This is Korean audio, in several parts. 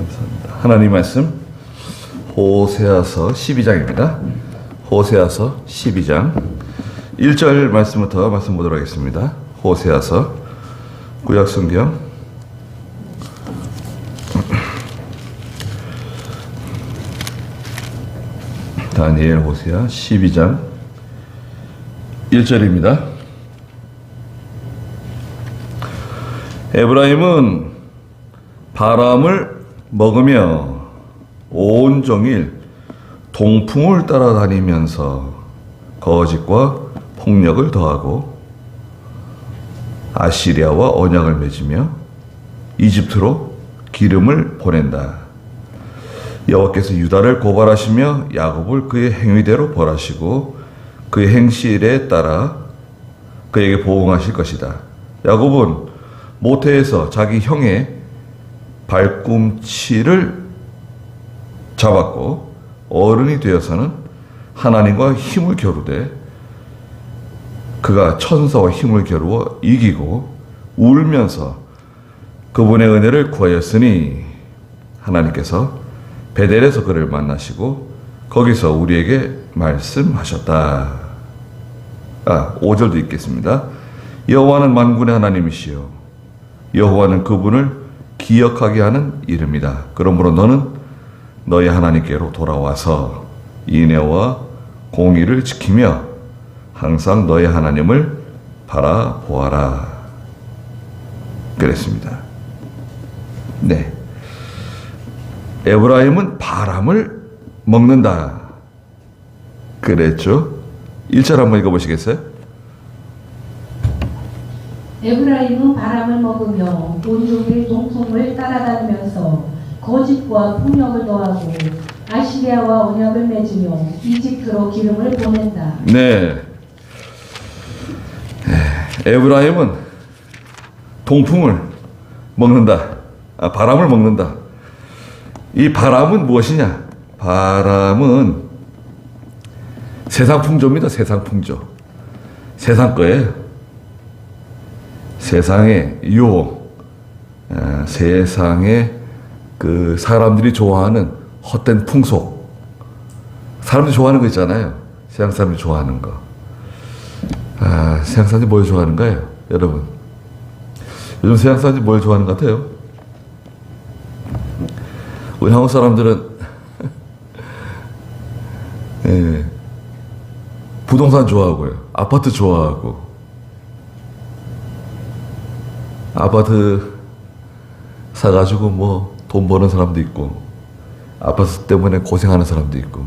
감사합니다. 하나님 말씀 호세아서 12장입니다. 호세아서 12장 1절 말씀부터 말씀 보도록 하겠습니다. 호세아서 구약성경 다니엘 호세아 12장 1절입니다. 에브라임은 바람을 먹으며 온종일 동풍을 따라다니면서 거짓과 폭력을 더하고 아시리아와 언약을 맺으며 이집트로 기름을 보낸다. 여호와께서 유다를 고발하시며 야곱을 그의 행위대로 벌하시고 그의 행실에 따라 그에게 보응하실 것이다. 야곱은 모태에서 자기 형의 발꿈치를 잡았고 어른이 되어서는 하나님과 힘을 겨루되 그가 천사와 힘을 겨루어 이기고 울면서 그분의 은혜를 구하였으니 하나님께서 베델에서 그를 만나시고 거기서 우리에게 말씀하셨다. 5절도 읽겠습니다. 여호와는 만군의 하나님이시요 여호와는 그분을 기억하게 하는 이름이다. 그러므로 너는 너의 하나님께로 돌아와서 인애와 공의를 지키며 항상 너의 하나님을 바라보아라. 그랬습니다. 네. 에브라임은 바람을 먹는다. 그랬죠? 1절 한번 읽어보시겠어요? 에브라임은 바람을 먹으며 온종일 동풍을 따라다니면서 거짓과 폭력을 더하고 아시리아와 언약을 맺으며 이집트로 기름을 보낸다. 네. 에브라임은 동풍을 먹는다. 바람을 먹는다. 이 바람은 무엇이냐? 바람은 세상 풍조입니다. 세상 풍조. 세상 거예요. 세상의 유혹, 세상의 그 사람들이 좋아하는 헛된 풍속, 사람들이 좋아하는 거 있잖아요. 세상 사람들이 좋아하는 거. 세상 사람들이 뭘 좋아하는 거예요, 여러분? 요즘 세상 사람들이 뭘 좋아하는 것 같아요? 우리 한국 사람들은 예, 부동산 좋아하고요, 아파트 좋아하고. 아파트 사가지고 뭐 돈 버는 사람도 있고 아파트 때문에 고생하는 사람도 있고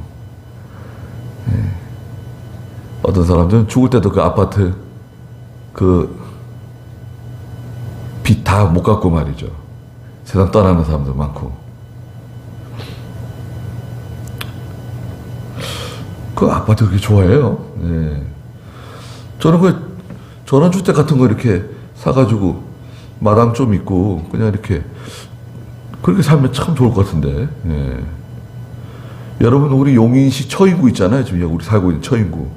어떤 사람들은 죽을 때도 그 아파트 그 빚 다 못 갚고 말이죠. 세상 떠나는 사람도 많고. 그 아파트 그렇게 좋아해요. 저는 그 전원주택 같은 거 이렇게 사가지고 마당 좀 있고 그냥 이렇게 그렇게 살면 참 좋을 것 같은데. 여러분 우리 용인시 처인구 있잖아요. 지금 우리 살고 있는 처인구.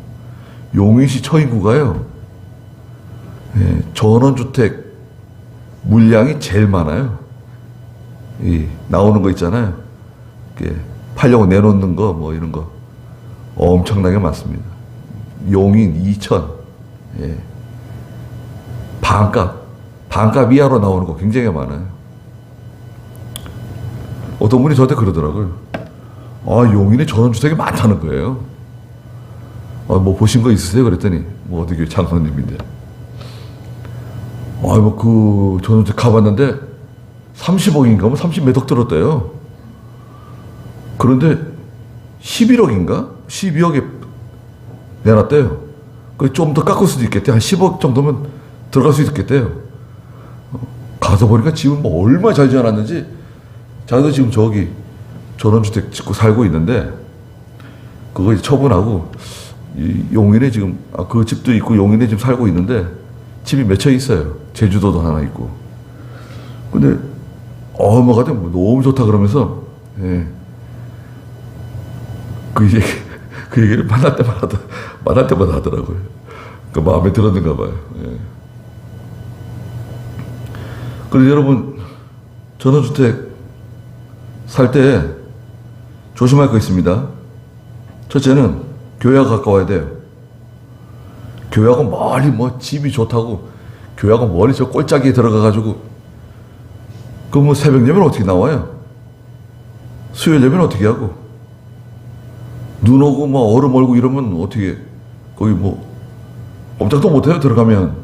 용인시 처인구가요. 전원주택 물량이 제일 많아요. 나오는 거 있잖아요. 팔려고 내놓는 거 뭐 이런 거 엄청나게 많습니다. 용인, 이천, 반값 이하로 나오는 거 굉장히 많아요. 어떤 분이 저한테 그러더라고요. 용인에 전원주택이 많다는 거예요. 뭐 보신 거 있으세요? 그랬더니 뭐 어디 장로님인데. 뭐 그 전원주택 가봤는데 30억인가 뭐 30몇 억 들었대요. 그런데 11억인가? 12억에 내놨대요. 좀 더 깎을 수도 있겠대. 한 10억 정도면 들어갈 수 있겠대요. 가서 보니까 집은 뭐 얼마나 잘 지어놨는지. 자기도 지금 저기 전원주택 짓고 살고 있는데 그거 이제 처분하고 용인에 지금 그 집도 있고 용인에 지금 살고 있는데 집이 몇 채 있어요. 제주도도 하나 있고. 근데 뭐가 너무 좋다 그러면서 그 얘기를 만날 때마다 하더라고요. 그 마음에 들었는가 봐요. 그래서 여러분 전원주택 살 때 조심할 거 있습니다. 첫째는 교회가 가까워야 돼요. 교회하고 멀리 뭐 집이 좋다고 교회하고 멀리 저 꼴짝이에 들어가가지고 그 뭐 새벽 예배는 어떻게 나와요? 수요일 예배는 어떻게 하고? 눈 오고 뭐 얼음 얼고 이러면 어떻게 거기 뭐 꼼짝도 못해요. 들어가면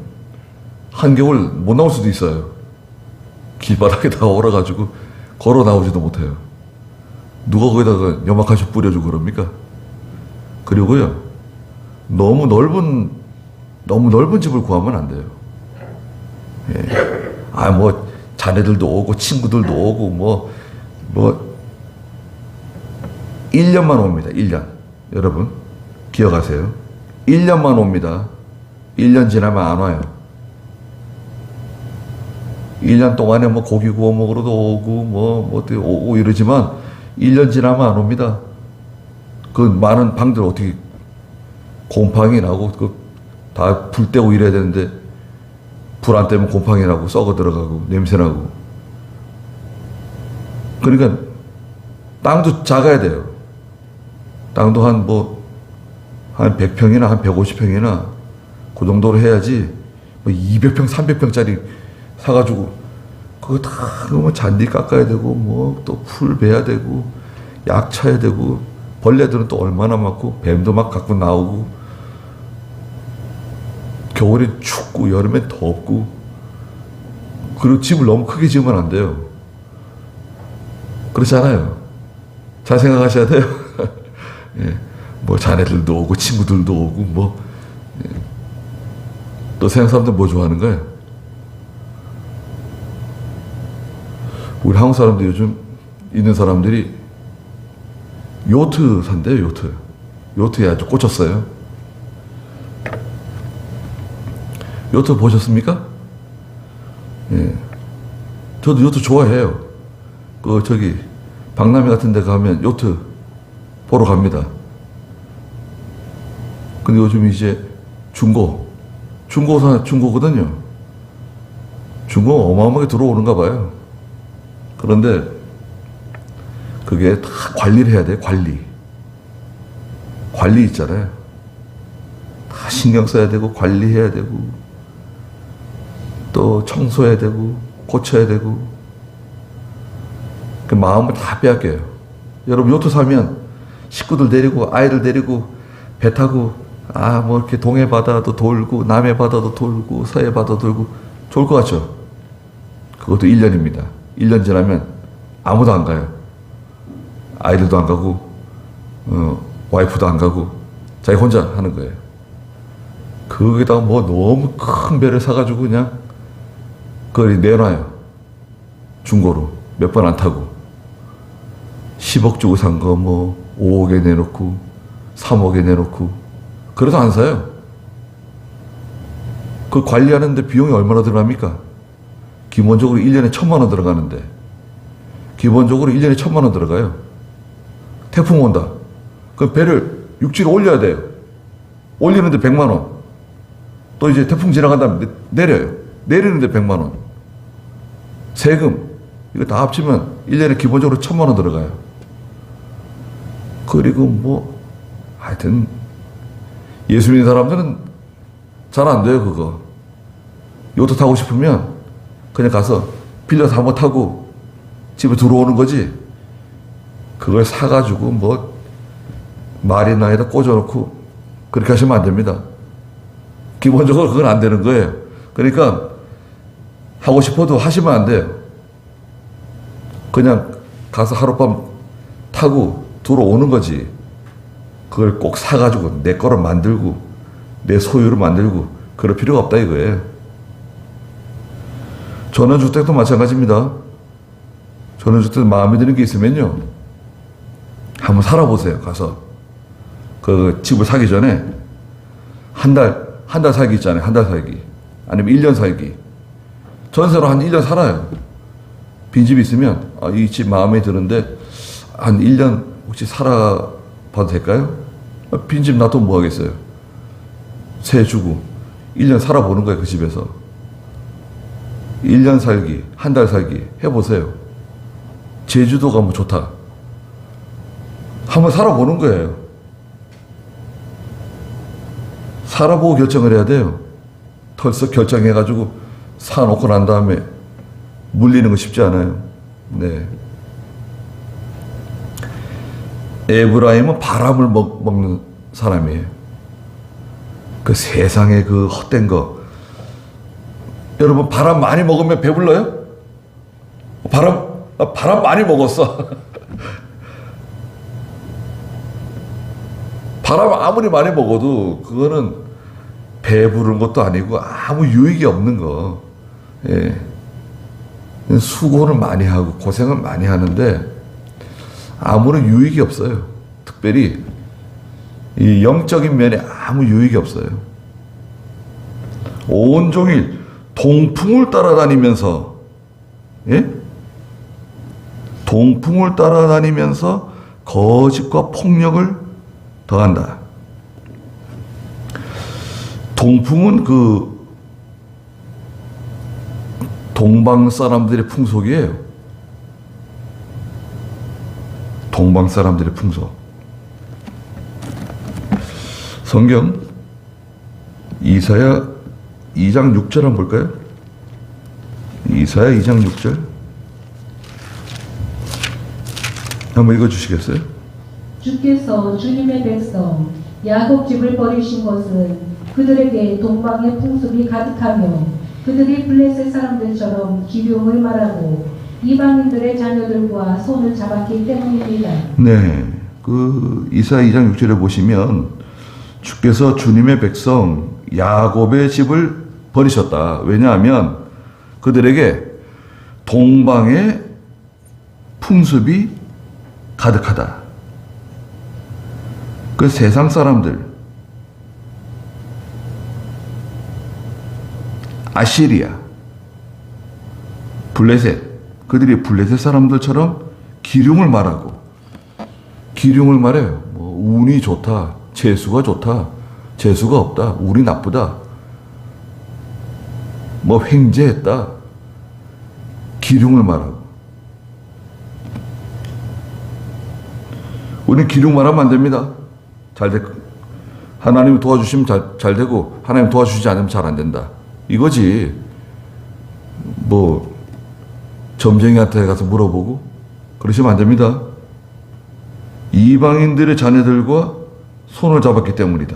한겨울 못 나올 수도 있어요. 길바닥에다가 얼어가지고 걸어 나오지도 못해요. 누가 거기다가 염화칼슘 뿌려주고 그럽니까? 그리고요, 너무 넓은 집을 구하면 안 돼요. 예. 뭐 자네들도 오고 친구들도 오고 1년만 옵니다. 1년. 여러분 기억하세요. 1년만 옵니다. 1년 지나면 안 와요. 1년 동안에 뭐 고기 구워 먹으러도 오고 어떻게 오고 이러지만 1년 지나면 안 옵니다. 그 많은 방들 어떻게 곰팡이 나고 다 불 떼고 이래야 되는데 불 안 떼면 곰팡이 나고 썩어 들어가고 냄새 나고. 그러니까 땅도 작아야 돼요. 땅도 한 100평이나 한 150평이나 그 정도로 해야지 200평, 300평짜리 사가지고 그거 다 그거 잔디 깎아야 되고 또 풀 베야 되고 약 쳐야 되고 벌레들은 또 얼마나 많고 뱀도 막 갖고 나오고 겨울엔 춥고 여름엔 덥고. 그리고 집을 너무 크게 지으면 안 돼요. 그렇잖아요. 잘 생각하셔야 돼요. 예. 뭐 자네들도 오고 친구들도 오고 예. 또 서양 사람들 뭐 좋아하는 거예요? 우리 한국 사람들 요즘 있는 사람들이 요트 산대요. 요트. 요트에 아주 꽂혔어요. 요트 보셨습니까? 예. 저도 요트 좋아해요. 박람회 같은 데 가면 요트 보러 갑니다. 근데 요즘 이제 중고거든요. 중고가 어마어마하게 들어오는가 봐요. 그런데 그게 다 관리를 해야 돼요. 관리 있잖아요. 다 신경 써야 되고 관리해야 되고 또 청소해야 되고 고쳐야 되고 그 마음을 다 빼앗겨요. 여러분 요트 사면 식구들 데리고 아이들 데리고 배 타고 이렇게 동해 바다도 돌고 남해 바다도 돌고 서해 바다도 돌고 좋을 것 같죠? 그것도 1년입니다. 1년 지나면 아무도 안 가요. 아이들도 안 가고 와이프도 안 가고 자기 혼자 하는 거예요. 거기다가 너무 큰 배를 사가지고 그냥 그걸 내놔요. 중고로 몇 번 안 타고 10억 주고 산 거 5억에 내놓고 3억에 내놓고 그래도 안 사요. 그 관리하는데 비용이 얼마나 들어갑니까? 기본적으로 1년에 1,000만 원 들어가는데 기본적으로 1년에 1,000만 원 들어가요. 태풍 온다. 그 배를 육지로 올려야 돼요. 올리는데 100만 원. 또 이제 태풍 지나간 다음에 내려요. 내리는데 100만 원. 세금 이거 다 합치면 1년에 기본적으로 1,000만 원 들어가요. 그리고 하여튼 예수 믿는 사람들은 잘 안 돼요. 그거 요트 타고 싶으면 그냥 가서 빌려서 한번 타고 집에 들어오는 거지. 그걸 사가지고 마리나에다 꽂아놓고 그렇게 하시면 안 됩니다. 기본적으로 그건 안 되는 거예요. 그러니까 하고 싶어도 하시면 안 돼요. 그냥 가서 하룻밤 타고 들어오는 거지. 그걸 꼭 사가지고 내 거로 만들고 내 소유로 만들고 그럴 필요가 없다 이거예요. 전원주택도 마찬가지입니다. 전원주택 마음에 드는 게 있으면요, 한번 살아보세요. 가서 그 집을 사기 전에 한 달 살기 있잖아요. 한 달 살기 아니면 1년 살기. 전세로 한 1년 살아요. 빈집이 있으면 이 집 마음에 드는데 한 1년 혹시 살아봐도 될까요? 빈집 놔둬 뭐 하겠어요. 세 주고 1년 살아보는 거예요. 그 집에서 1년 살기, 한 달 살기 해보세요. 제주도가 뭐 좋다. 한번 살아보는 거예요. 살아보고 결정을 해야 돼요. 털썩 결정해가지고 사놓고 난 다음에 물리는 거 쉽지 않아요. 네. 에브라임은 바람을 먹는 사람이에요. 그 세상에 그 헛된 거. 여러분, 바람 많이 먹으면 배불러요? 바람 많이 먹었어. 바람 아무리 많이 먹어도 그거는 배부른 것도 아니고 아무 유익이 없는 거. 예. 수고를 많이 하고 고생을 많이 하는데 아무런 유익이 없어요. 특별히 이 영적인 면에 아무 유익이 없어요. 온종일 동풍을 따라다니면서, 예? 동풍을 따라다니면서 거짓과 폭력을 더한다. 동풍은 그 동방 사람들의 풍속이에요. 동방 사람들의 풍속. 성경 이사야 2장 6절 한번 볼까요? 이사야 2장 6절 한번 읽어주시겠어요? 주께서 주님의 백성 야곱 집을 버리신 것은 그들에게 동방의 풍습이 가득하며 그들이 블레셋 사람들처럼 기륭을 말하고 이방인들의 자녀들과 손을 잡았기 때문입니다. 네, 그 이사야 2장 6절에 보시면 주께서 주님의 백성 야곱의 집을 버리셨다. 왜냐하면 그들에게 동방의 풍습이 가득하다. 그 세상 사람들, 아시리아, 블레셋, 그들이 블레셋 사람들처럼 기륭을 말하고, 기륭을 말해요. 뭐 운이 좋다, 재수가 좋다, 재수가 없다, 운이 나쁘다, 뭐 횡재했다, 기륭을 말하고. 우리는 기륭 말하면 안 됩니다. 하나님이 도와주시면 잘 되고 하나님 도와주시지 않으면 잘 안 된다. 이거지. 뭐 점쟁이한테 가서 물어보고 그러시면 안 됩니다. 이방인들의 자녀들과 손을 잡았기 때문이다.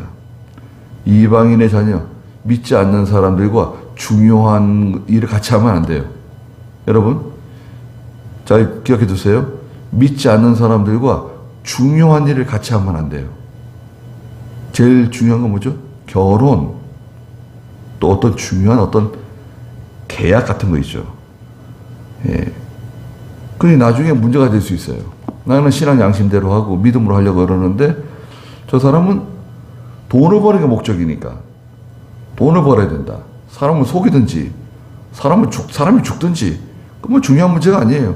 이방인의 자녀, 믿지 않는 사람들과 중요한 일을 같이 하면 안 돼요. 여러분, 잘 기억해 두세요. 믿지 않는 사람들과 중요한 일을 같이 하면 안 돼요. 제일 중요한 건 뭐죠? 결혼, 또 어떤 중요한 어떤 계약 같은 거 있죠. 예. 그게 나중에 문제가 될 수 있어요. 나는 신앙 양심대로 하고 믿음으로 하려고 그러는데 저 사람은 돈을 버는 게 목적이니까 돈을 벌어야 된다. 사람을 속이든지 사람이 죽든지 그건 중요한 문제가 아니에요.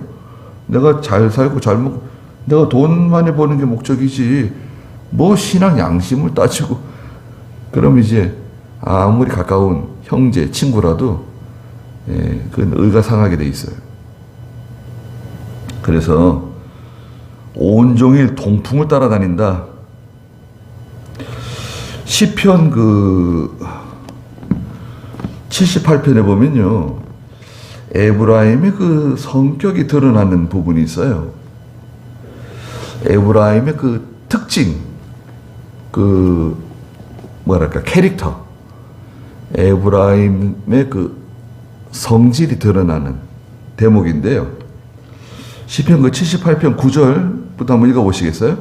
내가 잘 살고 잘 먹고 내가 돈 많이 버는 게 목적이지 뭐 신앙 양심을 따지고 그럼 이제 아무리 가까운 형제, 친구라도 그건 의가 상하게 돼 있어요. 그래서 온종일 동풍을 따라다닌다. 시편 78편에 보면요, 에브라임의 그 성격이 드러나는 부분이 있어요. 에브라임의 그 특징, 캐릭터, 에브라임의 그 성질이 드러나는 대목인데요. 시편 78편 9절부터 한번 읽어보시겠어요?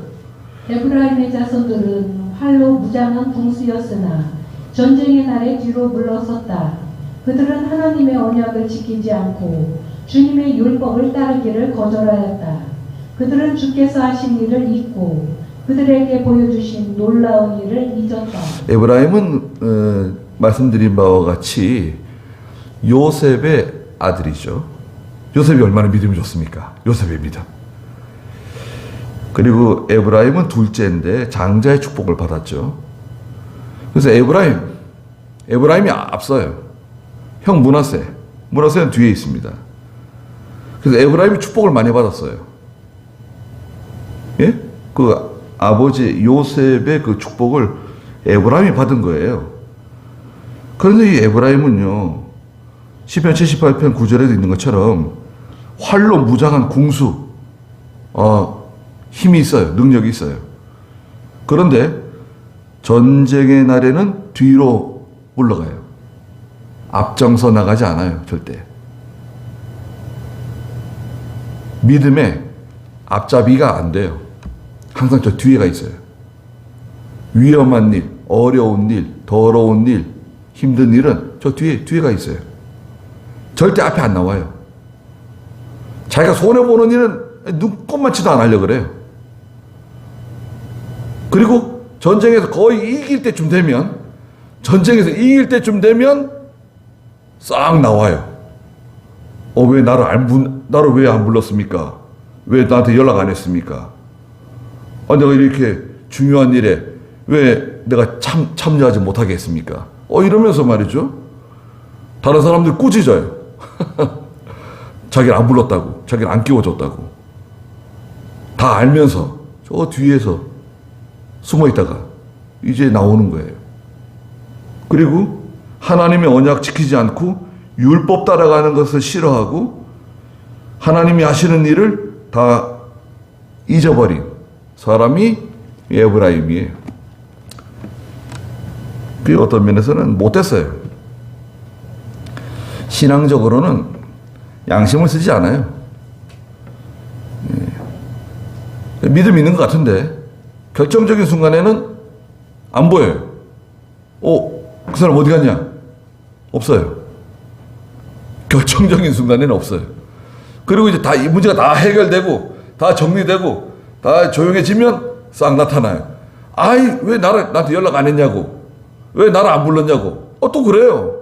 에브라임의 자손들은 활로 무장한 군수였으나 전쟁의 날에 뒤로 물러섰다. 그들은 하나님의 언약을 지키지 않고 주님의 율법을 따르기를 거절하였다. 그들은 주께서 하신 일을 잊고 그들에게 보여주신 놀라운 일을 잊었다. 에브라임은 말씀드린 바와 같이 요셉의 아들이죠. 요셉이 얼마나 믿음이 좋습니까? 요셉의 믿음. 그리고 에브라임은 둘째인데 장자의 축복을 받았죠. 그래서 에브라임이 앞서요. 형 문하세는 뒤에 있습니다. 그래서 에브라임이 축복을 많이 받았어요. 예? 그 아버지 요셉의 그 축복을 에브라임이 받은 거예요. 그런데 이 에브라임은요, 시편 78편 9절에도 있는 것처럼 활로 무장한 궁수, 힘이 있어요. 능력이 있어요. 그런데 전쟁의 날에는 뒤로 물러가요. 앞장서 나가지 않아요. 절대. 믿음에 앞잡이가 안 돼요. 항상 저 뒤에가 있어요. 위험한 일, 어려운 일, 더러운 일, 힘든 일은 저 뒤에가 있어요. 절대 앞에 안 나와요. 자기가 손해보는 일은 눈꼽만치도 안 하려고 그래요. 그리고 전쟁에서 거의 이길 때쯤 되면, 싹 나와요. 왜 나를 왜 안 불렀습니까? 왜 나한테 연락 안 했습니까? 내가 이렇게 중요한 일에 왜 내가 참여하지 못하게 했습니까? 이러면서 말이죠. 다른 사람들 꾸짖어요. 자기를 안 불렀다고, 자기를 안 끼워줬다고. 다 알면서 저 뒤에서 숨어 있다가 이제 나오는 거예요. 그리고 하나님의 언약 지키지 않고 율법 따라가는 것을 싫어하고 하나님이 하시는 일을 다 잊어버린 사람이 에브라임이에요. 그 어떤 면에서는 못됐어요. 신앙적으로는 양심을 쓰지 않아요. 믿음이 있는 것 같은데 결정적인 순간에는 안 보여요. 그 사람 어디 갔냐? 없어요. 결정적인 순간에는 없어요. 그리고 이제 이 문제가 다 해결되고 다 정리되고 다 조용해지면 싹 나타나요. 왜 나한테 연락 안 했냐고, 왜 나를 안 불렀냐고. 또 그래요.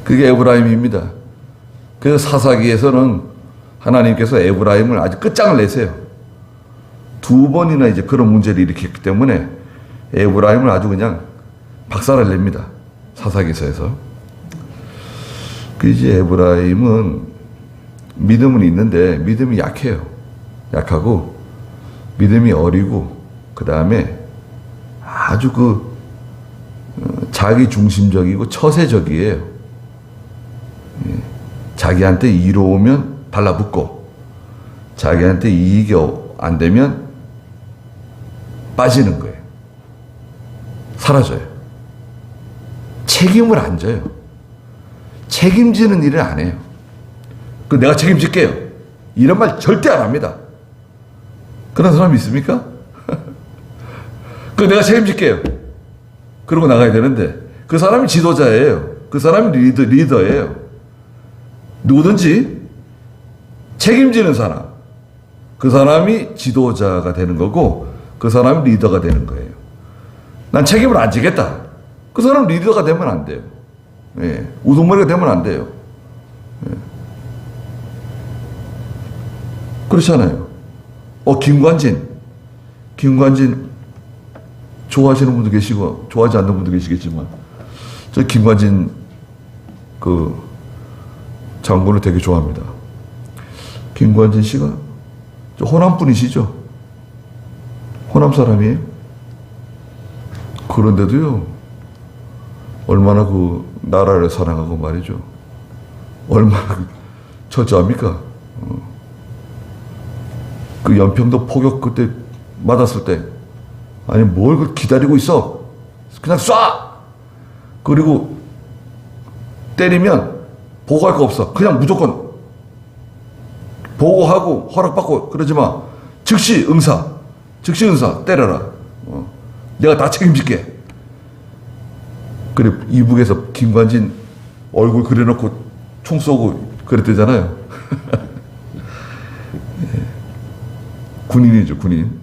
그게 에브라임입니다. 그래서 사사기에서는 하나님께서 에브라임을 아주 끝장을 내세요. 2번이나 이제 그런 문제를 일으켰기 때문에 에브라임을 아주 그냥 박살을 냅니다. 사사기서에서. 이제 에브라임은 믿음은 있는데 믿음이 약해요. 약하고 믿음이 어리고 그 다음에 아주 자기 중심적이고 처세적이에요. 자기한테 이로우면 달라붙고 자기한테 이익이 안 되면 빠지는 거예요. 사라져요. 책임을 안 져요. 책임지는 일을 안 해요. 내가 책임질게요. 이런 말 절대 안 합니다. 그런 사람이 있습니까? 내가 책임질게요. 그러고 나가야 되는데 그 사람이 지도자예요. 그 사람이 리더예요. 누구든지 책임지는 사람, 그 사람이 지도자가 되는 거고 그 사람이 리더가 되는 거예요. 난 책임을 안 지겠다. 그 사람 리더가 되면 안 돼요. 우두머리가 되면 안 돼요. 그렇잖아요. 김관진 좋아하시는 분도 계시고 좋아하지 않는 분도 계시겠지만 저 김관진 장군을 되게 좋아합니다. 김관진 씨가 호남 분이시죠? 호남 사람이에요. 그런데도요, 얼마나 나라를 사랑하고 말이죠. 얼마나 처절합니까? 연평도 포격 그때 맞았을 때, 뭘 기다리고 있어? 그냥 쏴! 그리고 때리면 보고할 거 없어. 그냥 무조건 보고하고 허락받고 그러지 마. 즉시 응사 때려라. 내가 다 책임질게. 그래 이북에서 김관진 얼굴 그려놓고 총 쏘고 그랬대잖아요. 군인이죠, 군인.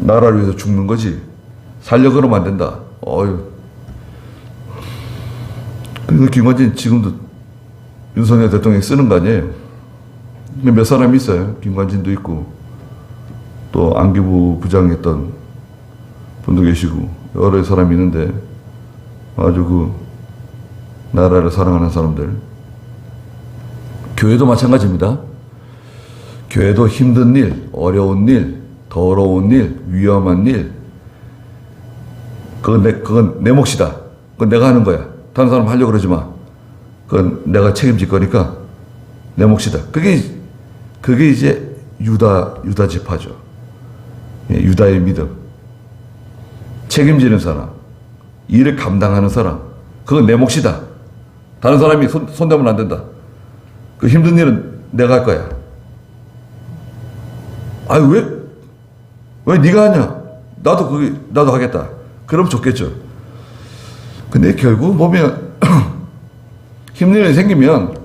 나라를 위해서 죽는 거지. 살려고 그러면 안 된다. 그래서 김관진 지금도 윤석열 대통령이 쓰는 거 아니에요. 몇 사람이 있어요. 김관진도 있고 또 안기부 부장했던 분도 계시고 여러 사람이 있는데 아주 그 나라를 사랑하는 사람들. 교회도 마찬가지입니다. 교회도 힘든 일, 어려운 일, 더러운 일, 위험한 일, 그건 내 몫이다. 그건 내가 하는 거야. 다른 사람 하려고 그러지 마. 그건 내가 책임질 거니까 내 몫이다. 그게 이제 유다 지파죠. 예, 유다의 믿음. 책임지는 사람, 일을 감당하는 사람, 그건 내 몫이다. 다른 사람이 손대면 안 된다. 그 힘든 일은 내가 할 거야. 아니 왜 네가 하냐? 나도 하겠다. 그럼 좋겠죠. 근데 결국 보면 힘든 일이 생기면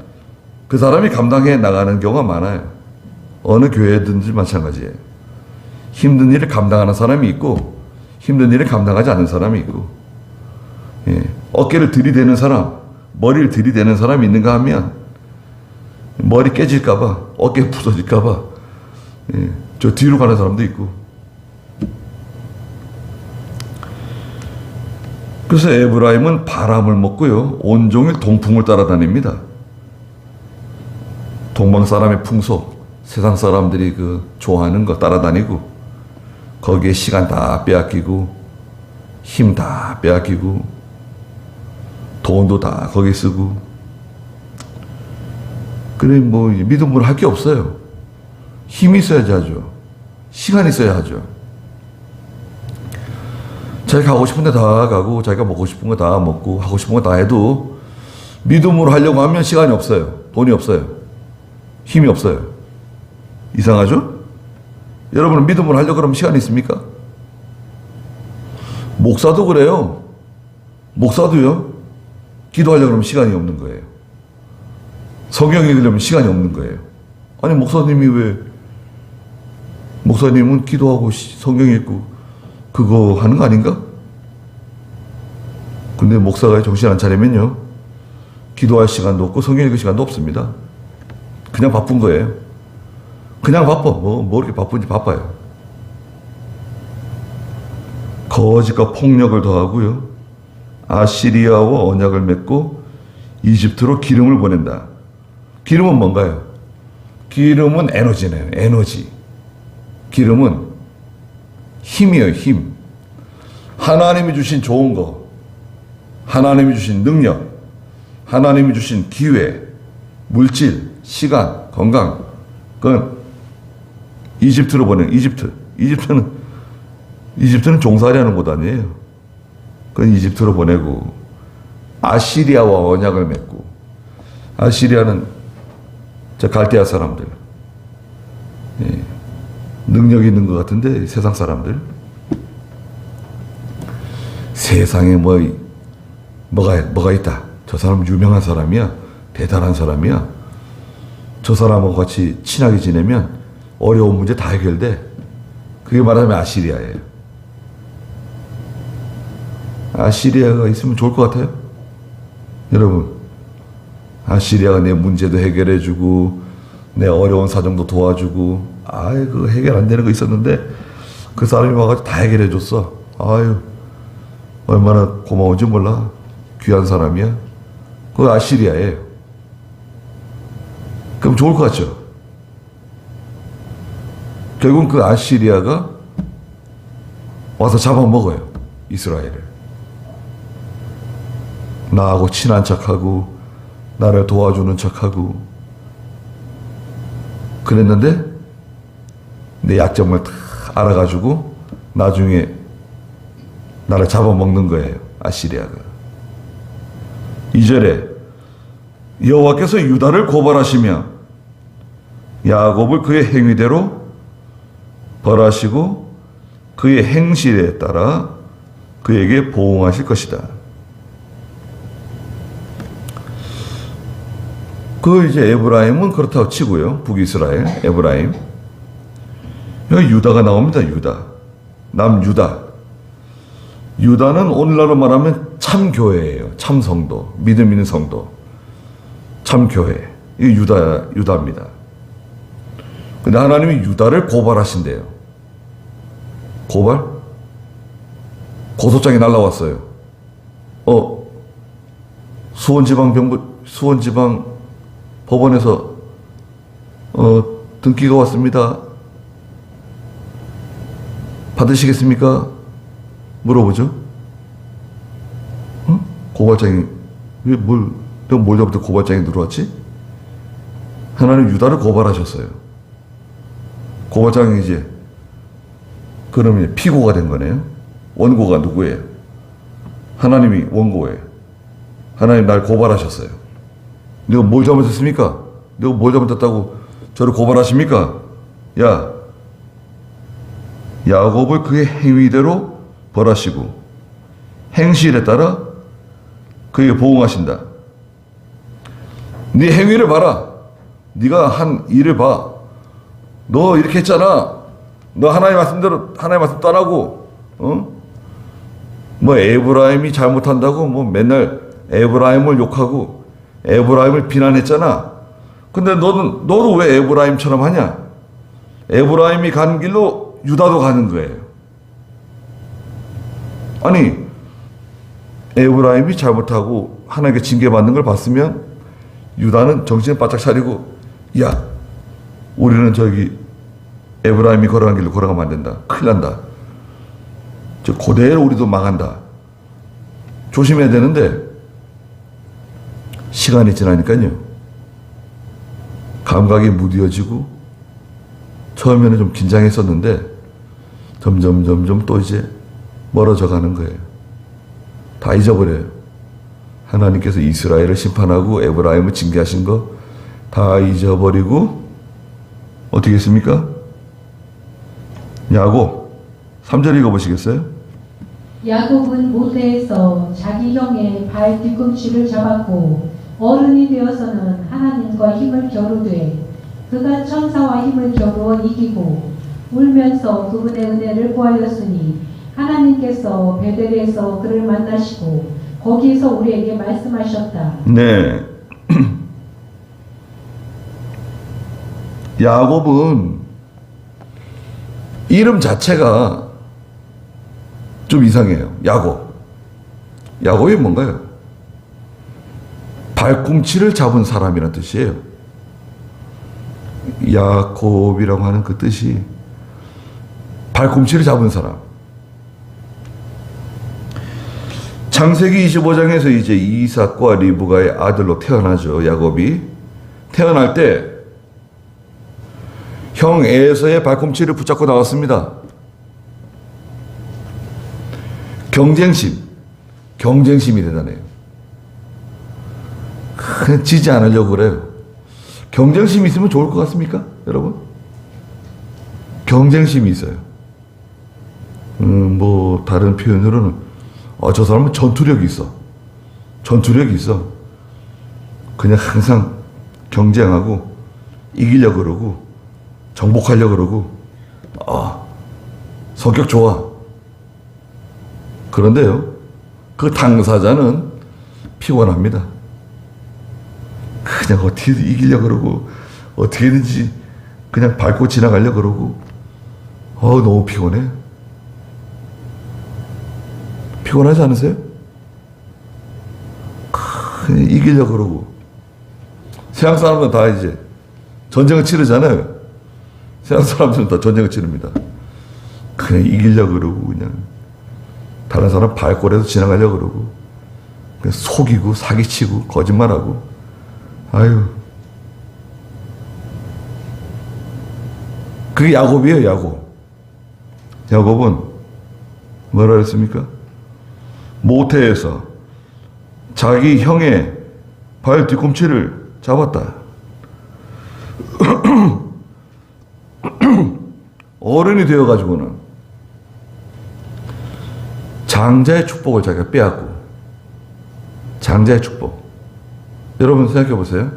그 사람이 감당해 나가는 경우가 많아요. 어느 교회든지 마찬가지예요. 힘든 일을 감당하는 사람이 있고 힘든 일을 감당하지 않는 사람이 있고, 예. 어깨를 들이대는 사람, 머리를 들이대는 사람이 있는가 하면 머리 깨질까봐, 어깨 부서질까봐, 예. 저 뒤로 가는 사람도 있고. 그래서 에브라임은 바람을 먹고요, 온종일 동풍을 따라다닙니다. 동방 사람의 풍속, 세상 사람들이 그 좋아하는 거 따라다니고, 거기에 시간 다 빼앗기고, 힘 다 빼앗기고, 돈도 다 거기 쓰고. 그래 뭐 믿음으로 할 게 없어요. 힘이 있어야지 하죠. 시간이 있어야 하죠. 자기가 하고 싶은 데 다 가고, 자기가 먹고 싶은 거 다 먹고, 하고 싶은 거 다 해도 믿음으로 하려고 하면 시간이 없어요. 돈이 없어요. 힘이 없어요. 이상하죠? 여러분은 믿음으로 하려고 그러면 시간이 있습니까? 목사도 그래요. 목사도요. 기도하려고 그러면 시간이 없는 거예요. 성경 읽으려면 시간이 없는 거예요. 아니 목사님은 기도하고 성경 읽고 그거 하는 거 아닌가? 근데 목사가 정신 안 차리면요, 기도할 시간도 없고 성경 읽을 시간도 없습니다. 그냥 바쁜 거예요. 그냥 바빠. 뭐 이렇게 바쁜지 바빠요. 거짓과 폭력을 더하고요, 아시리아와 언약을 맺고 이집트로 기름을 보낸다. 기름은 뭔가요? 기름은 에너지네요. 에너지. 기름은 힘이에요. 힘. 하나님이 주신 좋은 거, 하나님이 주신 능력, 하나님이 주신 기회, 물질, 시간, 건강, 그건 이집트로 보내는. 이집트는 종살이 하는 곳 아니에요. 그건 이집트로 보내고, 아시리아와 언약을 맺고. 아시리아는 저 갈대아 사람들, 예. 능력 있는 것 같은데 세상 사람들. 세상에 뭐가 있다. 저 사람 유명한 사람이야. 대단한 사람이야. 저 사람하고 같이 친하게 지내면 어려운 문제 다 해결돼. 그게 말하면 아시리아예요. 아시리아가 있으면 좋을 것 같아요. 여러분, 아시리아가 내 문제도 해결해주고 내 어려운 사정도 도와주고, 그 해결 안 되는 거 있었는데 그 사람이 와가지고 다 해결해줬어. 얼마나 고마운지 몰라. 귀한 사람이야. 그거 아시리아예요. 그럼 좋을 것 같죠? 결국은 그 아시리아가 와서 잡아먹어요, 이스라엘을. 나하고 친한 척하고 나를 도와주는 척하고 그랬는데 내 약점을 다 알아가지고 나중에 나를 잡아먹는 거예요, 아시리아가. 2절에 여호와께서 유다를 고발하시며 야곱을 그의 행위대로 벌하시고 그의 행실에 따라 그에게 보응하실 것이다. 이제 에브라임은 그렇다고 치고요. 북이스라엘, 에브라임. 여기 유다가 나옵니다. 유다. 남유다. 유다는 오늘날로 말하면 참교회예요. 참성도. 믿음 있는 성도. 참교회. 이게 유다입니다. 근데 하나님이 유다를 고발하신대요. 고발? 고소장이 날라왔어요. 수원지방 법원에서 등기가 왔습니다. 받으시겠습니까? 물어보죠. 고발장이 내가 뭘 잡부터 고발장이 들어왔지? 하나님 유다를 고발하셨어요. 고발장이 이제 그러면 피고가 된 거네요. 원고가 누구예요? 하나님이 원고예요. 하나님 날 고발하셨어요. 내가 뭘 잘못했습니까? 내가 뭘 잘못했다고 저를 고발하십니까? 야, 야곱을 그의 행위대로 벌하시고 행실에 따라 그에게 보응하신다. 네 행위를 봐라. 네가 한 일을 봐. 너 이렇게 했잖아. 너 하나님 말씀대로 하나님 말씀 떠나고 뭐 에브라임이 잘못한다고 뭐 맨날 에브라임을 욕하고 에브라임을 비난했잖아. 근데 너는 왜 에브라임처럼 하냐? 에브라임이 가는 길로 유다도 가는 거예요. 아니 에브라임이 잘못하고 하나님께 징계받는 걸 봤으면 유다는 정신을 바짝 차리고 야 우리는 저기 에브라임이 걸어간 길로 걸어가면 안 된다. 큰일 난다. 저 그대로 우리도 망한다. 조심해야 되는데 시간이 지나니까요. 감각이 무뎌지고 처음에는 좀 긴장했었는데 점점 또 이제 멀어져 가는 거예요. 다 잊어버려요. 하나님께서 이스라엘을 심판하고 에브라임을 징계하신 거 다 잊어버리고 어떻게 했습니까? 야곱 3절 읽어보시겠어요? 야곱은 모태에서 자기 형의 발 뒤꿈치를 잡았고 어른이 되어서는 하나님과 힘을 겨루되 그가 천사와 힘을 겨루어 이기고 울면서 그분의 은혜를 구하였으니 하나님께서 베델에서 그를 만나시고 거기에서 우리에게 말씀하셨다. 네. 야곱은 이름 자체가 좀 이상해요. 야곱이 뭔가요? 발꿈치를 잡은 사람이라는 뜻이에요. 야곱이라고 하는 그 뜻이 발꿈치를 잡은 사람. 창세기 25장에서 이제 이삭과 리브가의 아들로 태어나죠. 야곱이 태어날 때 형 에서의 발꿈치를 붙잡고 나왔습니다. 경쟁심이 대단해요. 그냥 지지 않으려고 그래요. 경쟁심이 있으면 좋을 것 같습니까, 여러분? 경쟁심이 있어요. 뭐 다른 표현으로는 저 사람은 전투력이 있어. 그냥 항상 경쟁하고 이기려고 그러고 정복하려고 그러고 성격 좋아. 그런데요, 그 당사자는 피곤합니다. 그냥 어떻게든 이기려고 그러고 어떻게든지 그냥 밟고 지나가려고 그러고 너무 피곤해. 피곤하지 않으세요? 그냥 이기려고 그러고. 세상 사람들은 다 이제 전쟁을 치르잖아요. 세상 사람들은 다 전쟁을 치릅니다. 그냥 이기려고 그러고 그냥 다른 사람 발골에서 지나가려고 그러고 그냥 속이고 사기치고 거짓말하고 아유. 그게 야곱이에요. 야곱은 뭐라 그랬습니까? 모태에서 자기 형의 발 뒤꿈치를 잡았다. 어른이 되어가지고는 장자의 축복을 자기가 빼앗고, 장자의 축복. 여러분 생각해 보세요.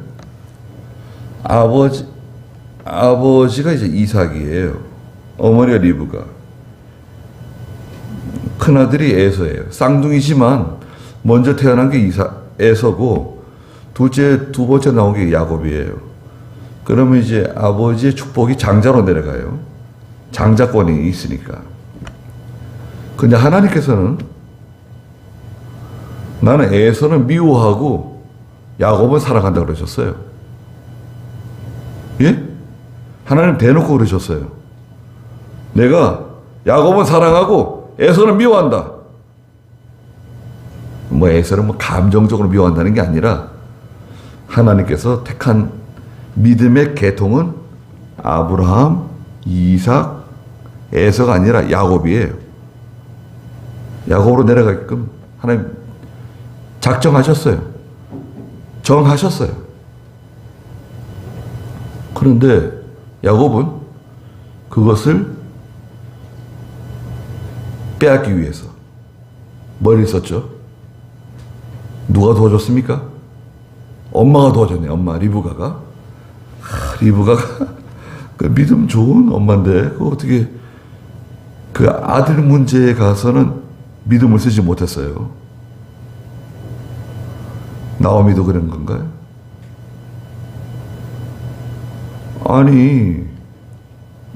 아버지가 이제 이삭이에요. 어머니가 리브가. 큰아들이 에서예요. 쌍둥이지만 먼저 태어난 게 에서고 두 번째 나온 게 야곱이에요. 그러면 이제 아버지의 축복이 장자로 내려가요. 장자권이 있으니까. 근데 하나님께서는 나는 에서는 미워하고 야곱은 사랑한다 그러셨어요? 예? 하나님 대놓고 그러셨어요. 내가 야곱은 사랑하고 에서는 미워한다. 뭐 에서는 뭐 감정적으로 미워한다는 게 아니라 하나님께서 택한 믿음의 계통은 아브라함, 이삭, 에서가 아니라 야곱이에요. 야곱으로 내려가게끔 하나님 작정하셨어요. 정하셨어요. 그런데 야곱은 그것을 빼앗기 위해서 뭘 했었죠? 누가 도와줬습니까? 엄마가 도와줬네요. 엄마 리브가가. 리브가가 그 믿음 좋은 엄마인데 그 어떻게 그 아들 문제에 가서는 믿음을 쓰지 못했어요. 나오미도 그런 건가요? 아니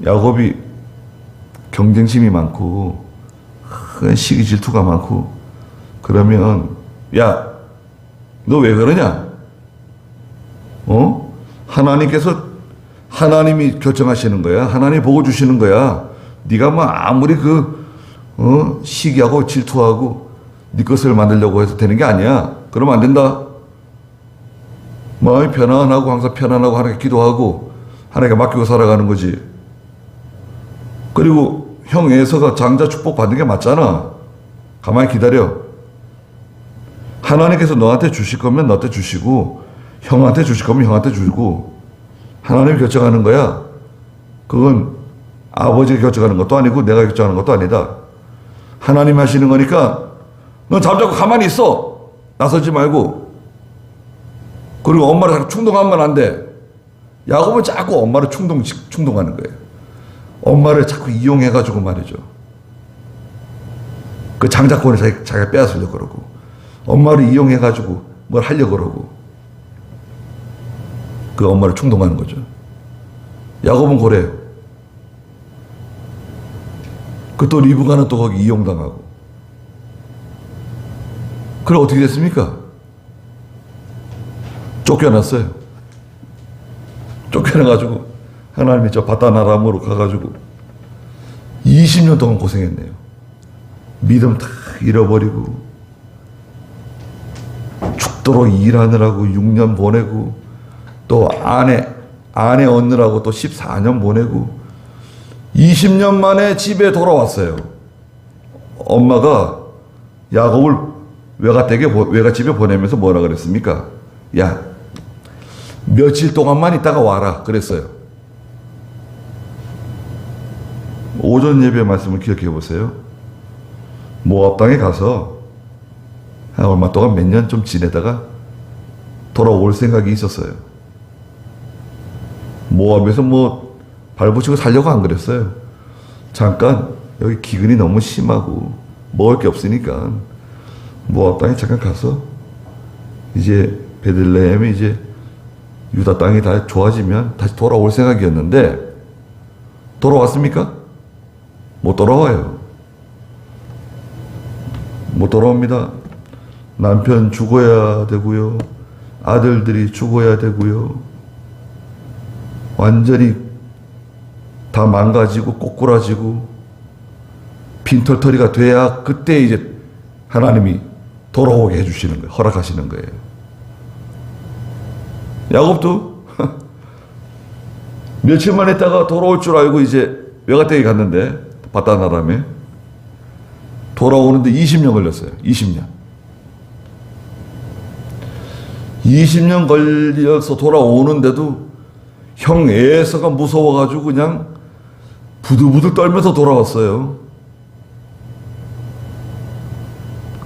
야곱이 경쟁심이 많고 시기 질투가 많고 그러면 야 너 왜 그러냐? 하나님이 결정하시는 거야. 하나님이 보고 주시는 거야. 네가 뭐 아무리 시기하고 질투하고 네 것을 만들려고 해서 되는 게 아니야. 그러면 안 된다. 마음이 편안하고 항상 편안하고 하나님께 기도하고 하나님께 맡기고 살아가는 거지. 그리고 형 에서가 장자 축복 받는 게 맞잖아. 가만히 기다려. 하나님께서 너한테 주실 거면 너한테 주시고 형한테 주실 거면 형한테 주고 하나님이 결정하는 거야. 그건 아버지가 결정하는 것도 아니고 내가 결정하는 것도 아니다. 하나님 하시는 거니까 넌 잠자고 가만히 있어. 나서지 말고. 그리고 엄마를 자꾸 충동하면 안 돼. 야곱은 자꾸 엄마를 충동하는 거예요. 엄마를 자꾸 이용해가지고 말이죠. 그 장자권을 자기가 빼앗으려고 그러고 엄마를 이용해가지고 뭘 하려고 그러고 그 엄마를 충동하는 거죠. 야곱은 그래요. 그 또 리브가는 또 거기 이용당하고. 그럼 어떻게 됐습니까? 쫓겨났어요. 쫓겨나가지고 하나님이 저 바다나람으로 가가지고 20년 동안 고생했네요. 믿음 다 잃어버리고 죽도록 일하느라고 6년 보내고 또 아내 얻느라고 또 14년 보내고 20년 만에 집에 돌아왔어요. 엄마가 야곱을 외갓집에 보내면서 뭐라 그랬습니까? 야, 며칠 동안만 있다가 와라 그랬어요. 오전 예배 말씀을 기억해 보세요. 모압 땅에 가서 얼마 동안 몇 년 좀 지내다가 돌아올 생각이 있었어요. 모압에서 뭐 발붙이고 살려고 안 그랬어요. 잠깐 여기 기근이 너무 심하고 먹을 게 없으니까 모압 땅에 잠깐 가서 이제 베들레헴이 이제 유다 땅이 다 좋아지면 다시 돌아올 생각이었는데 돌아왔습니까? 못 돌아와요. 못 돌아옵니다. 남편 죽어야 되고요. 아들들이 죽어야 되고요. 완전히 다 망가지고 꼬꾸라지고 빈털터리가 돼야 그때 이제 하나님이 돌아오게 해주시는 거예요. 허락하시는 거예요. 야곱도 며칠만 있다가 돌아올 줄 알고 이제 외갓댁에 갔는데 바다나람에 돌아오는데 20년 걸렸어요. 20년 걸려서 돌아오는데도 형 에서가 무서워가지고 그냥 부들부들 떨면서 돌아왔어요.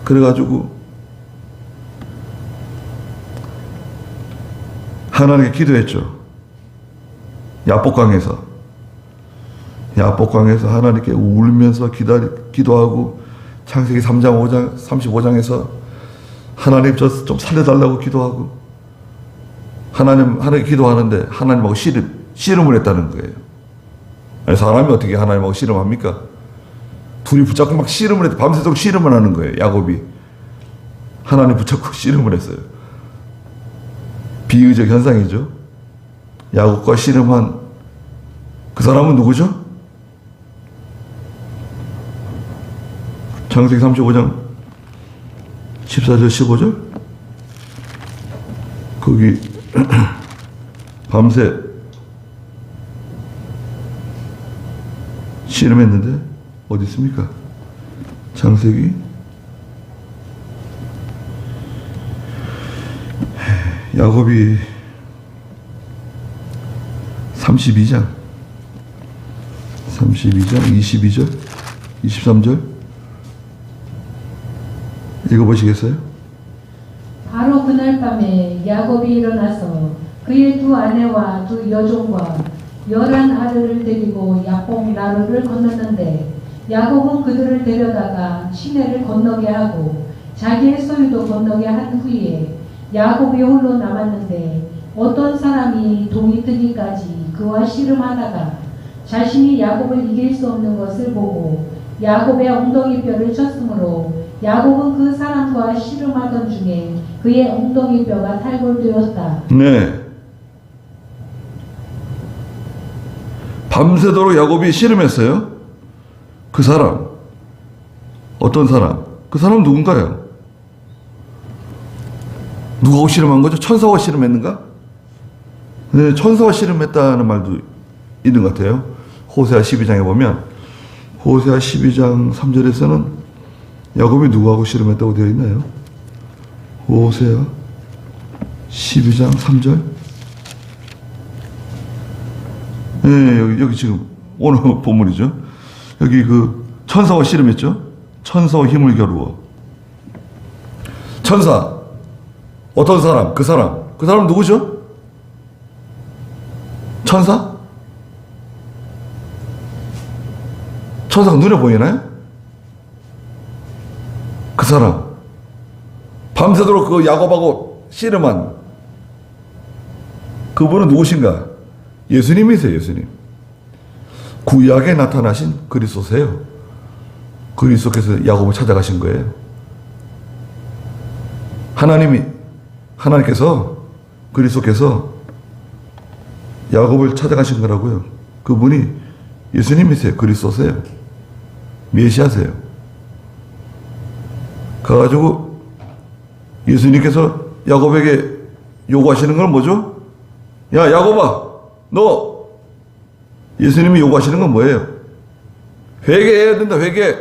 그래가지고 하나님께 기도했죠. 야복강에서 하나님께 울면서 기도하고 창세기 3장 5장 35장에서 하나님 저 좀 살려달라고 기도하고 하나님 기도하는데 하나님하고 씨름을 했다는 거예요. 아니, 사람이 어떻게 하나님하고 씨름합니까? 둘이 붙잡고 막 씨름을 했대. 밤새도록 씨름을 하는 거예요. 야곱이 하나님 붙잡고 씨름을 했어요. 비의적 현상이죠. 야곱과 씨름한 그 사람은 누구죠? 창세기 35장 14절 15절 거기 밤새 씨름했는데 어디 있습니까? 창세기 야곱이 32장 22절 23절 읽어보시겠어요? 바로 그날 밤에 야곱이 일어나서 그의 두 아내와 두 여종과 11아들을 데리고 야복 나루를 건넜는데 야곱은 그들을 데려다가 시내를 건너게 하고 자기의 소유도 건너게 한 후에 야곱이 홀로 남았는데 어떤 사람이 동이 뜨기까지 그와 씨름하다가 자신이 야곱을 이길 수 없는 것을 보고 야곱의 엉덩이 뼈를 쳤으므로 야곱은 그 사람과 씨름하던 중에 그의 엉덩이 뼈가 탈골되었다. 네. 밤새도록 야곱이 씨름했어요. 그 사람. 어떤 사람? 그 사람 누군가요? 누구하고 씨름한 거죠? 천사와 씨름했는가? 네, 천사와 씨름했다는 말도 있는 것 같아요. 호세아 12장에 보면 호세아 12장 3절에서는 야곱이 누구하고 씨름했다고 되어 있나요? 호세아 12장 3절. 네, 여기 지금 오늘 본문이죠. 여기 그 천사와 씨름했죠. 천사와 힘을 겨루어. 천사. 어떤 사람? 그 사람. 그 사람 누구죠? 천사? 천사가 눈에 보이나요? 그 사람. 밤새도록 그 야곱하고 씨름한 그분은 누구신가? 예수님이세요, 예수님. 구약에 나타나신 그리스도세요. 그리스도께서 야곱을 찾아가신 거예요. 하나님께서 그리스도께서 야곱을 찾아가신 거라고요. 그분이 예수님이세요. 그리스도세요. 메시아세요. 가가지고 예수님께서 야곱에게 요구하시는 건 뭐죠? 야, 야곱아, 너 예수님이 요구하시는 건 뭐예요? 회개해야 된다. 회개.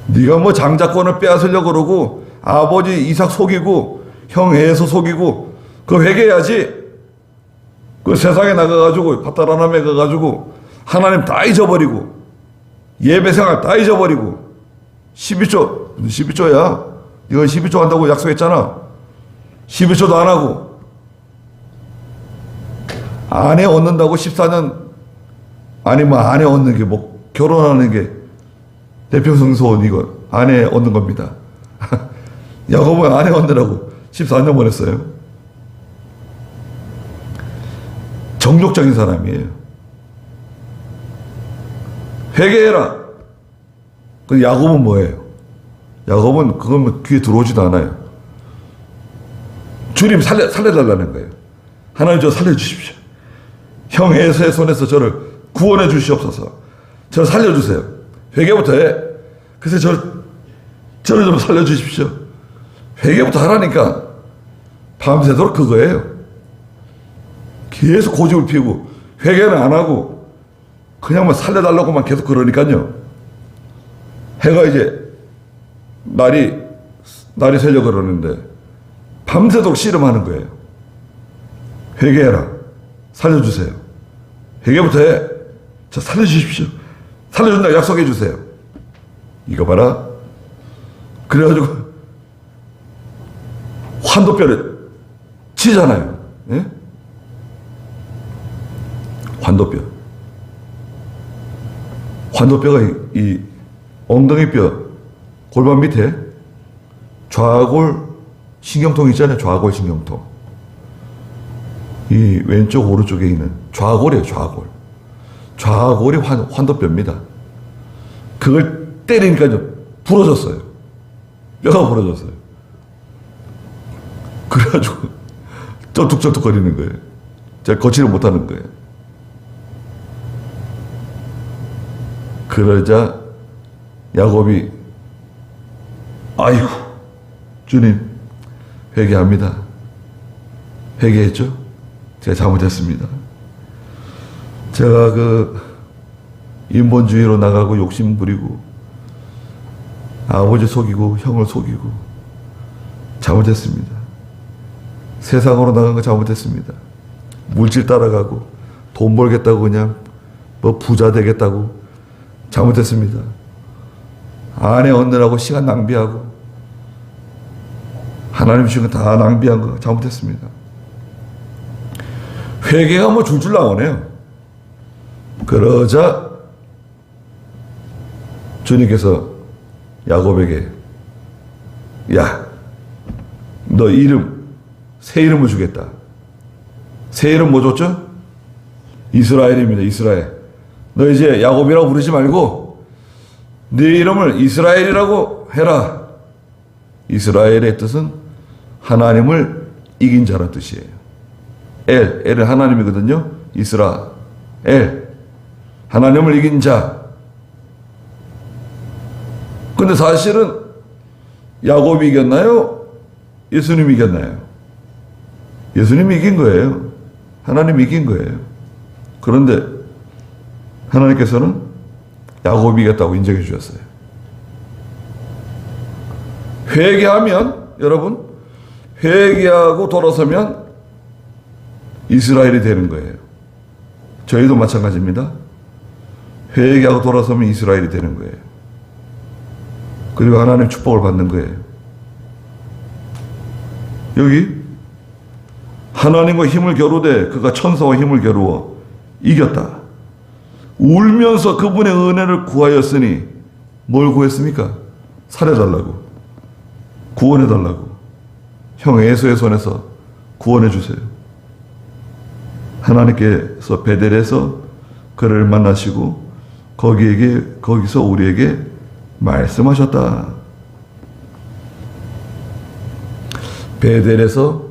네가 뭐 장자권을 빼앗으려고 그러고 아버지 이삭 속이고 형 에서 속이고 그거 회개해야지. 그 세상에 나가가지고 바다라남에 가가지고 하나님 다 잊어버리고 예배생활 다 잊어버리고 12조야. 이건 12조 한다고 약속했잖아. 12조도 안 하고 아내 얻는다고 14년 아니 뭐 아내 얻는 게 뭐 결혼하는 게 대평성소원 이거 아내 얻는 겁니다. 야곱은 아내 얻느라고 14년 보냈어요. 정욕적인 사람이에요. 회개해라. 그 야곱은 뭐예요? 야곱은 그건 뭐 귀에 들어오지도 않아요. 주님 살려달라는 거예요. 하나님 저 살려주십시오. 형 에서의 손에서 저를 구원해 주시옵소서. 저를 살려주세요. 회개부터 해. 그래서 저를 좀 살려주십시오. 회개부터 하라니까. 밤새도록 그거예요. 계속 고집을 피우고 회개는 안 하고 그냥 뭐 살려달라고만 계속 그러니까요. 해가 이제 날이 새려 그러는데 밤새도록 씨름하는 거예요. 회개해라. 살려주세요. 회개부터 해. 저 살려주십시오. 살려준다고 약속해 주세요. 이거 봐라. 그래가지고 환도뼈를 치잖아요. 예? 환도뼈가 이 엉덩이뼈 골반 밑에 좌골 신경통 있잖아요. 좌골 신경통. 이 왼쪽 오른쪽에 있는 좌골이에요. 좌골이 환도뼈입니다. 그걸 때리니까 부러졌어요. 뼈가 부러졌어요. 그래가지고 쩔뚝쩔뚝거리는 거예요. 제가 거치를 못하는 거예요. 그러자 야곱이 아이고 주님 회개합니다. 회개했죠. 제가 잘못했습니다. 제가 그 인본주의로 나가고 욕심 부리고 아버지 속이고 형을 속이고 잘못했습니다. 세상으로 나간 거 잘못했습니다. 물질 따라가고 돈 벌겠다고 그냥 뭐 부자 되겠다고 잘못했습니다. 아내 얻느라고 시간 낭비하고 하나님 주신 거 다 낭비한 거 잘못했습니다. 회개가 뭐 줄줄 나오네요. 그러자 주님께서 야곱에게 야, 너 이름 새 이름을 주겠다. 새 이름 뭐 줬죠? 이스라엘입니다. 이스라엘. 너 이제 야곱이라고 부르지 말고 네 이름을 이스라엘이라고 해라. 이스라엘의 뜻은 하나님을 이긴 자란 뜻이에요. 엘은 하나님이거든요. 이스라엘. 하나님을 이긴 자. 근데 사실은 야곱이 이겼나요? 예수님이 이겼나요? 예수님이 이긴 거예요. 하나님이 이긴 거예요. 그런데 하나님께서는 야곱이 이겼다고 인정해 주셨어요. 회개하면 여러분 회개하고 돌아서면 이스라엘이 되는 거예요. 저희도 마찬가지입니다. 회개하고 돌아서면 이스라엘이 되는 거예요. 그리고 하나님 축복을 받는 거예요. 여기 하나님과 힘을 겨루되 그가 천사와 힘을 겨루어 이겼다. 울면서 그분의 은혜를 구하였으니 뭘 구했습니까? 살해달라고, 구원해달라고. 형 에서의 손에서 구원해 주세요. 하나님께서 베델에서 그를 만나시고 거기서 우리에게 말씀하셨다. 베델에서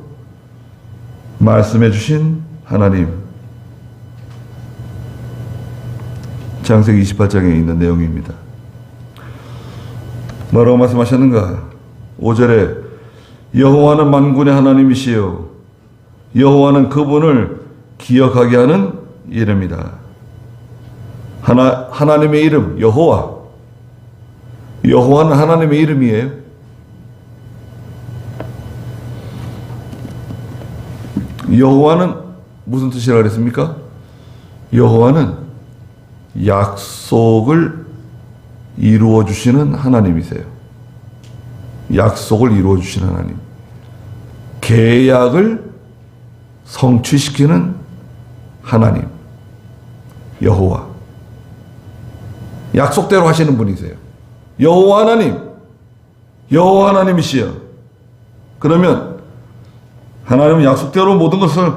말씀해 주신 하나님. 창세기 28장에 있는 내용입니다. 뭐라고 말씀하셨는가? 5절에 여호와는 만군의 하나님이시요 여호와는 그분을 기억하게 하는 이름이다. 하나님의 이름 여호와. 여호와는 하나님의 이름이에요. 여호와는 무슨 뜻이라고 그랬습니까? 여호와는 약속을 이루어 주시는 하나님이세요. 약속을 이루어 주시는 하나님. 계약을 성취시키는 하나님. 여호와. 약속대로 하시는 분이세요. 여호와 하나님. 여호와 하나님이시여. 그러면 하나님은 약속대로 모든 것을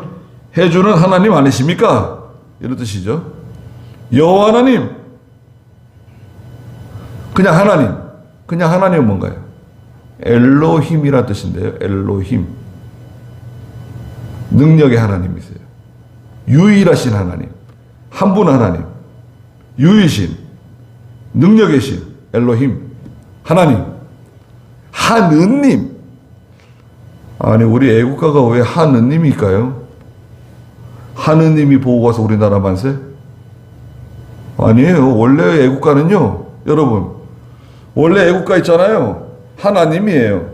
해주는 하나님 아니십니까? 이런 뜻이죠. 여호와 하나님. 그냥 하나님. 그냥 하나님은 뭔가요? 엘로힘이라는 뜻인데요. 엘로힘. 능력의 하나님이세요. 유일하신 하나님. 한 분 하나님. 유일신. 능력의 신. 엘로힘. 하나님. 하느님. 아니 우리 애국가가 왜 하느님일까요? 하느님이 보고 가서 우리나라 만세? 아니에요. 원래 애국가는요. 여러분. 원래 애국가 있잖아요. 하나님이에요.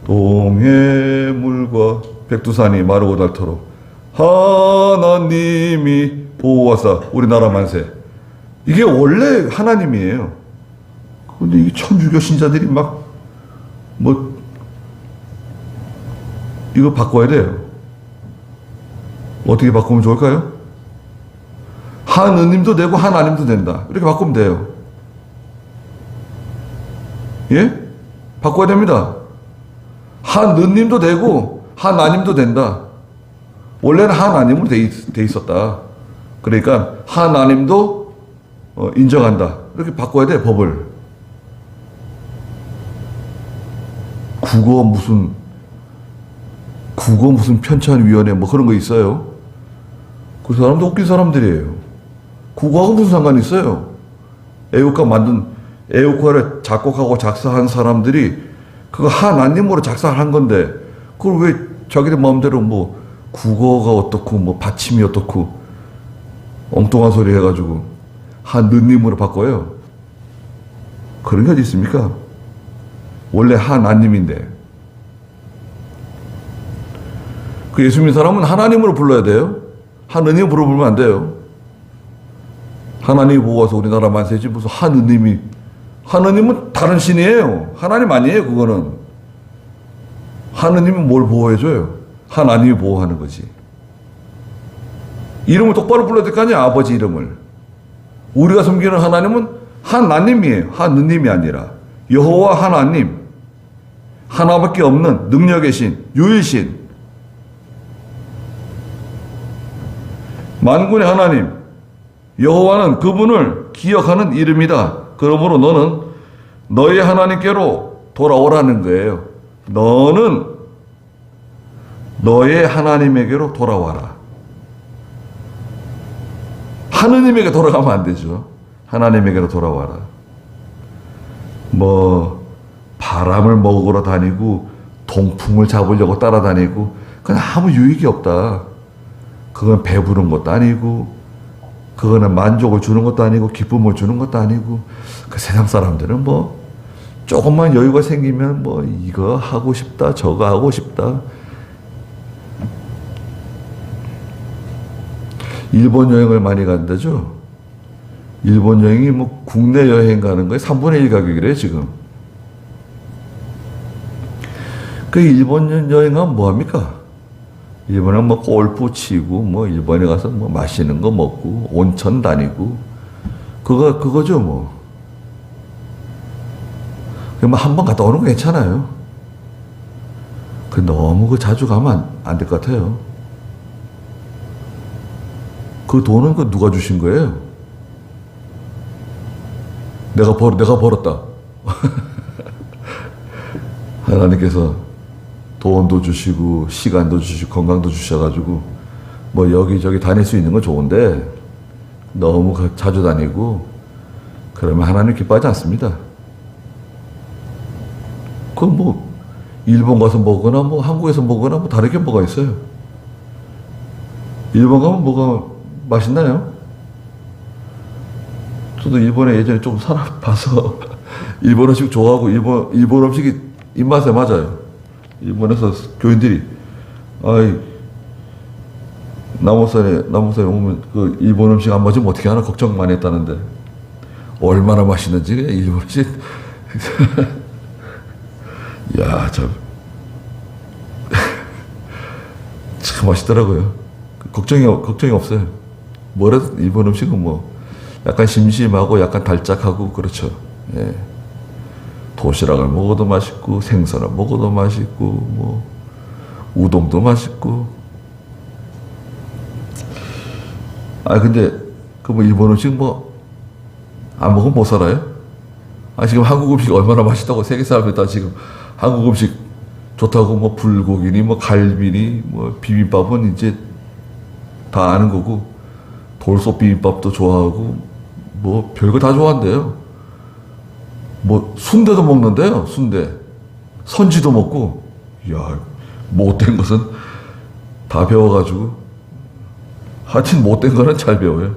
동해물과 백두산이 마르고 닳도록 하나님이 보호하사 우리나라 만세. 이게 원래 하나님이에요. 근데 이 천주교 신자들이 이거 바꿔야 돼요. 어떻게 바꾸면 좋을까요? 하느님도 되고 하나님도 된다. 이렇게 바꾸면 돼요. 예? 바꿔야 됩니다. 하느님도 되고 하나님도 된다. 원래는 하나님으로 돼 있었다. 그러니까 하나님도 인정한다. 이렇게 바꿔야 돼, 법을. 국어 무슨 국어 무슨 편찬위원회 뭐 그런 거 있어요. 그 사람도 웃긴 사람들이에요. 국어하고 무슨 상관이 있어요. 애국가를 작곡하고 작사한 사람들이 그거 하나님으로 작사한 건데 그걸 왜 자기들 마음대로 뭐 국어가 어떻고 뭐 받침이 어떻고 엉뚱한 소리 해가지고 하느님으로 바꿔요. 그런 게 어디 있습니까? 원래 하나님인데. 그 예수 믿는 사람은 하나님으로 불러야 돼요. 하느님 부르면 안 돼요. 하나님이 보고 와서 우리나라 만세지 무슨 하느님이. 하느님은 다른 신이에요. 하나님 아니에요, 그거는. 하느님은 뭘 보호해줘요? 하나님이 보호하는 거지. 이름을 똑바로 불러야 될 거 아니야, 아버지 이름을. 우리가 섬기는 하나님은 하나님이에요. 하느님이 아니라. 여호와 하나님. 하나밖에 없는 능력의 신, 유일신. 만군의 하나님. 여호와는 그분을 기억하는 이름이다. 그러므로 너는 너의 하나님께로 돌아오라는 거예요. 너는 너의 하나님에게로 돌아와라. 하느님에게 돌아가면 안 되죠. 하나님에게로 돌아와라. 뭐 바람을 먹으러 다니고 동풍을 잡으려고 따라다니고 그건 아무 유익이 없다. 그건 배부른 것도 아니고 그거는 만족을 주는 것도 아니고 기쁨을 주는 것도 아니고 그 세상 사람들은 뭐 조금만 여유가 생기면 뭐 이거 하고 싶다 저거 하고 싶다. 일본 여행을 많이 간다죠. 일본 여행이 뭐 국내 여행 가는 거에 3분의 1 가격이래요 지금. 그 일본 여행하면 뭐합니까? 일본에 뭐 골프 치고 뭐 일본에 가서 뭐 맛있는 거 먹고 온천 다니고 그거죠 뭐. 한 번 갔다 오는 거 괜찮아요. 그 너무 그 자주 가면 안 될 것 같아요. 그 돈은 그 누가 주신 거예요? 내가 벌었다. 하나님께서 돈도 주시고 시간도 주시고 건강도 주셔가지고 뭐 여기저기 다닐 수 있는 건 좋은데 너무 자주 다니고 그러면 하나님 기뻐하지 않습니다. 그건 뭐 일본 가서 먹거나 뭐 한국에서 먹거나 뭐 다르게 뭐가 있어요. 일본 가면 뭐가 맛있나요? 저도 일본에 예전에 좀 살아봐서 일본 음식 좋아하고 일본 음식이 입맛에 맞아요. 일본에서 교인들이 남오산에 오면 그 일본 음식 안 맞으면 어떻게 하나 걱정 많이 했다는데 얼마나 맛있는지 일본 음식 야, 참 맛있더라고요. 걱정이 없어요. 뭐래도 일본 음식은 뭐 약간 심심하고 약간 달짝하고 그렇죠. 예. 도시락을 먹어도 맛있고 생선을 먹어도 맛있고 뭐 우동도 맛있고. 근데 그 뭐 일본 음식 뭐 안 먹으면 못 살아요? 지금 한국 음식 얼마나 맛있다고 세계 사람들이 다 지금 한국 음식 좋다고 뭐 불고기니 뭐 갈비니 뭐 비빔밥은 이제 다 아는 거고 돌솥 비빔밥도 좋아하고 뭐 별거 다 좋아한대요. 뭐 순대도 먹는데요. 순대 선지도 먹고. 야, 못된 것은 다 배워가지고 하여튼 못된 거는 잘 배워요.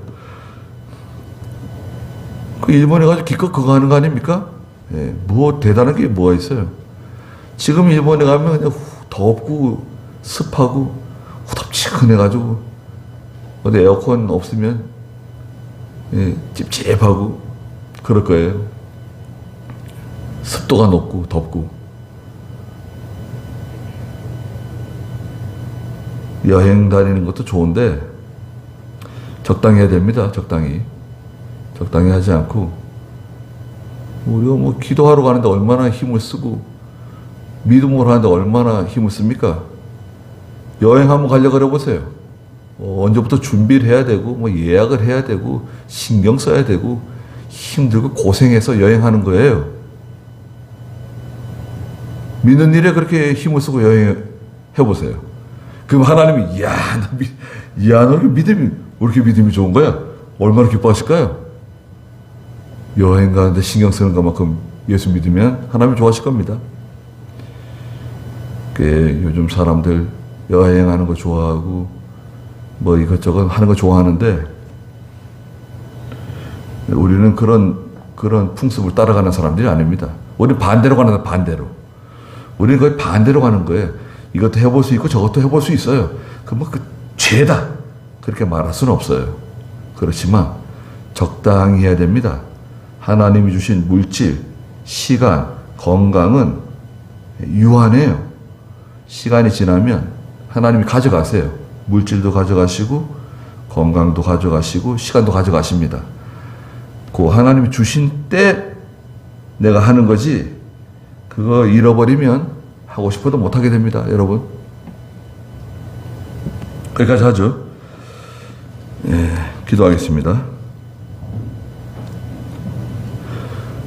그 일본에 가서 기껏 그거 하는 거 아닙니까? 예, 뭐 대단한 게 뭐가 있어요. 지금 일본에 가면 그냥 덥고 습하고 후덥지근해가지고 어디 에어컨 없으면 예, 찝찝하고 그럴 거예요. 습도가 높고 덥고. 여행 다니는 것도 좋은데 적당히 해야 됩니다. 적당히 하지 않고 우리가 뭐 기도하러 가는데 얼마나 힘을 쓰고 믿음으로 하는데 얼마나 힘을 씁니까? 여행 한번 가려고 그래 보세요. 언제부터 준비를 해야 되고 뭐 예약을 해야 되고 신경 써야 되고 힘들고 고생해서 여행하는 거예요. 믿는 일에 그렇게 힘을 쓰고 여행해 보세요. 그럼 하나님이, 너 믿음이, 왜 이렇게 믿음이 좋은 거야? 얼마나 기뻐하실까요? 여행 가는데 신경 쓰는 것만큼 예수 믿으면 하나님 좋아하실 겁니다. 요즘 사람들 여행하는 거 좋아하고, 뭐 이것저것 하는 거 좋아하는데, 우리는 그런 풍습을 따라가는 사람들이 아닙니다. 우리는 반대로 가는, 반대로. 우리는 거의 반대로 가는 거예요. 이것도 해볼 수 있고 저것도 해볼 수 있어요. 그러면 죄다. 그렇게 말할 수는 없어요. 그렇지만 적당히 해야 됩니다. 하나님이 주신 물질, 시간, 건강은 유한해요. 시간이 지나면 하나님이 가져가세요. 물질도 가져가시고 건강도 가져가시고 시간도 가져가십니다. 그 하나님이 주신 때 내가 하는 거지, 그거 잃어버리면 하고 싶어도 못하게 됩니다. 여러분, 여기까지 하죠. 기도하겠습니다.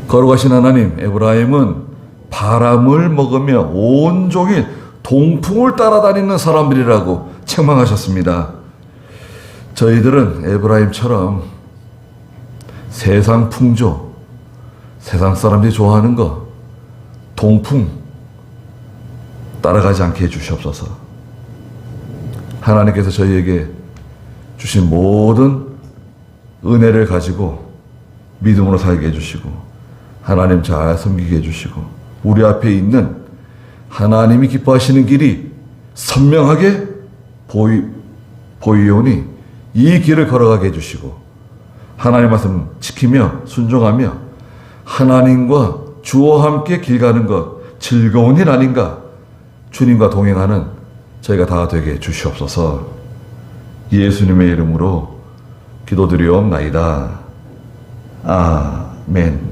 거룩하신 하나님, 에브라임은 바람을 먹으며 온종일 동풍을 따라다니는 사람들이라고 책망하셨습니다. 저희들은 에브라임처럼 세상 풍조, 세상 사람들이 좋아하는 거, 동풍 따라가지 않게 해주시옵소서. 하나님께서 저희에게 주신 모든 은혜를 가지고 믿음으로 살게 해주시고 하나님 잘 섬기게 해주시고 우리 앞에 있는 하나님이 기뻐하시는 길이 선명하게 보이오니 이 길을 걸어가게 해주시고 하나님 말씀 지키며 순종하며 하나님과 주와 함께 길 가는 것 즐거운 일 아닌가. 주님과 동행하는 저희가 다 되게 해주시옵소서. 예수님의 이름으로 기도드리옵나이다. 아멘.